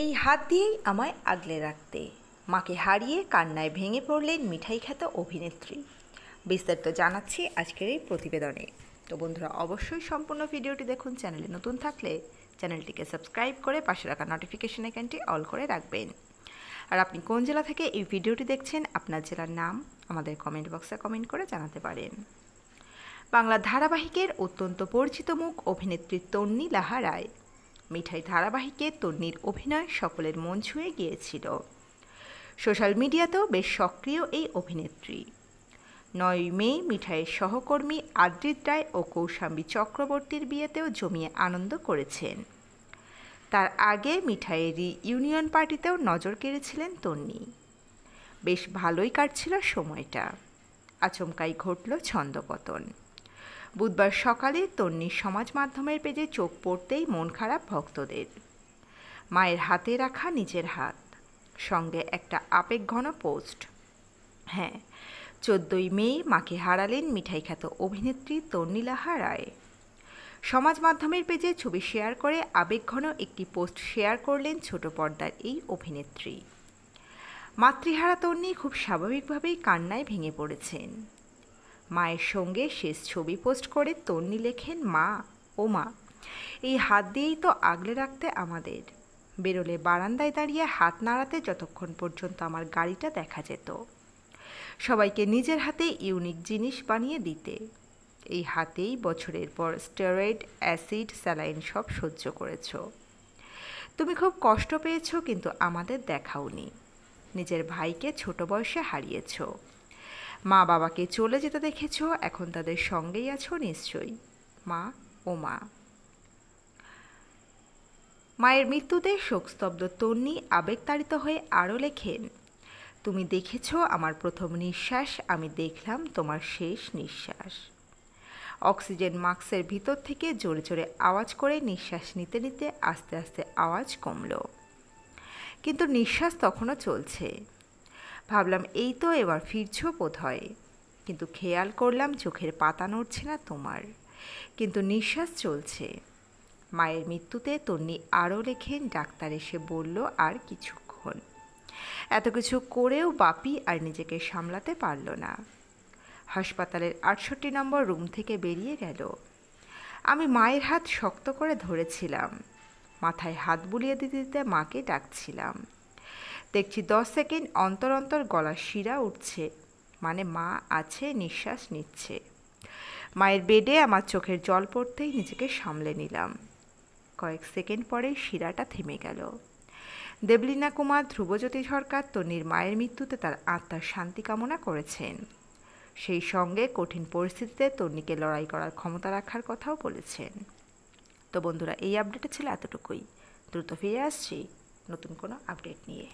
এই হাত দিয়েই আমায় আগলে রাখতে, মাকে হারিয়ে কান্নায় ভেঙে পড়লেন মিঠাই খ্যাত অভিনেত্রী। বিস্তারিত জানাচ্ছি আজকের এই প্রতিবেদনে। তো বন্ধুরা, অবশ্যই সম্পূর্ণ ভিডিওটি দেখুন। চ্যানেলে নতুন থাকলে চ্যানেলটিকে সাবস্ক্রাইব করে পাশে রাখা নোটিফিকেশন আইকনটি অল করে রাখবেন। আর আপনি কোন জেলা থেকে এই ভিডিওটি দেখছেন, আপনার জেলার নাম আমাদের কমেন্ট বক্সে কমেন্ট করে জানাতে পারেন। বাংলা ধারাবাহিকের অত্যন্ত পরিচিত মুখ অভিনেত্রী তন্নি লাহা রায়। মিঠাই ধারাবাহিকে তন্নির অভিনয় সকলের মন ছুঁয়ে গিয়েছিল। সোশ্যাল মিডিয়াতেও বেশ সক্রিয় এই অভিনেত্রী। 9 মে মিঠাইয়ের সহকর্মী আদ্রিত রায় ও কৌশাম্বী চক্রবর্তীর বিয়েতেও জমিয়ে আনন্দ করেছেন। তার আগে মিঠাইয়ের ইউনিয়ন পার্টিতেও নজর কেড়েছিলেন তন্নি। বেশ ভালোই কাটছিল সময়টা। আচমকাই ঘটল ছন্দপতন। বুধবার সকালে তন্নির সমাজ মাধ্যমের পেজে চোখ পড়তেই মন খারাপ ভক্তদের। মায়ের হাতে রাখা নিজের হাত, সঙ্গে একটা আবেগঘন পোস্ট। হ্যাঁ, 14ই মে মাকে হারালেন মিঠাই খ্যাত অভিনেত্রী তন্নি লাহা রায়। সমাজ মাধ্যমের পেজে ছবি শেয়ার করে আবেগঘন একটি পোস্ট শেয়ার করলেন ছোট পর্দার এই অভিনেত্রী। মাতৃহারা তন্নি খুব স্বাভাবিকভাবেই কান্নায় ভেঙে পড়েছেন। মায়ের সঙ্গে শেষ ছবি পোস্ট করে তন্নি লেখেন, মা ও মা, এই হাত দিয়েই তো আগলে রাখতে আমাদের। বেরোলে বারান্দায় দাঁড়িয়ে হাত নাড়াতে যতক্ষণ পর্যন্ত আমার গাড়িটা দেখা যেত। সবাইকে নিজের হাতে ইউনিক জিনিস বানিয়ে দিতে। এই হাতেই বছরের পর স্টেরয়েড, অ্যাসিড, স্যালাইন সব সহ্য করেছ। তুমি খুব কষ্ট পেয়েছ, কিন্তু আমাদের দেখাওনি। নিজের ভাইকে ছোট বয়সে হারিয়েছ। মা বাবাকে চলে যেতে দেখেছ, এখন তাদের সঙ্গেই আছো নিশ্চয়ই। মা ও মা। মায়ের মৃত্যুতে শোকস্তব্ধ তন্নি আবেগতাড়িত হয়ে আরও লেখেন, তুমি দেখেছ আমার প্রথম নিঃশ্বাস, আমি দেখলাম তোমার শেষ নিঃশ্বাস। অক্সিজেন মাস্কের ভিতর থেকে জোরে জোরে আওয়াজ করে নিঃশ্বাস নিতে নিতে আস্তে আস্তে আওয়াজ কমল, কিন্তু নিঃশ্বাস তখনও চলছে। ভাবলাম এই তো এবার ফিরছ বোধ হয়, কিন্তু খেয়াল করলাম চোখের পাতা নড়ছে না তোমার, কিন্তু নিঃশ্বাস চলছে। মায়ের মৃত্যুতে তন্নি আরও লেখেন, ডাক্তার এসে বলল আর কিছুক্ষণ। এত কিছু করেও বাপি আর নিজেকে সামলাতে পারল না। হাসপাতালের 68 নম্বর রুম থেকে বেরিয়ে গেল। আমি মায়ের হাত শক্ত করে ধরেছিলাম, মাথায় হাত বুলিয়ে দিতে দিতে মাকে ডাকছিলাম। দেখছি 10 সেকেন্ড অন্তর অন্তর গলার শিরা উঠছে, মানে মা আছে, নিঃশ্বাস নিচ্ছে। মায়ের বেডে আমার চোখের জল পড়তেই নিজেকে সামলে নিলাম। কয়েক সেকেন্ড পরেই শিরাটা থেমে গেল। দেবলীনা কুমার, ধ্রুবজ্যোতি সরকার তন্নির মায়ের মৃত্যুতে তার আত্মার শান্তি কামনা করেছেন। সেই সঙ্গে কঠিন পরিস্থিতিতে তন্নিকে লড়াই করার ক্ষমতা রাখার কথাও বলেছেন। তো বন্ধুরা, এই আপডেটে ছিল এতটুকুই। দ্রুত ফিরে আসছি নতুন কোনো আপডেট নিয়ে।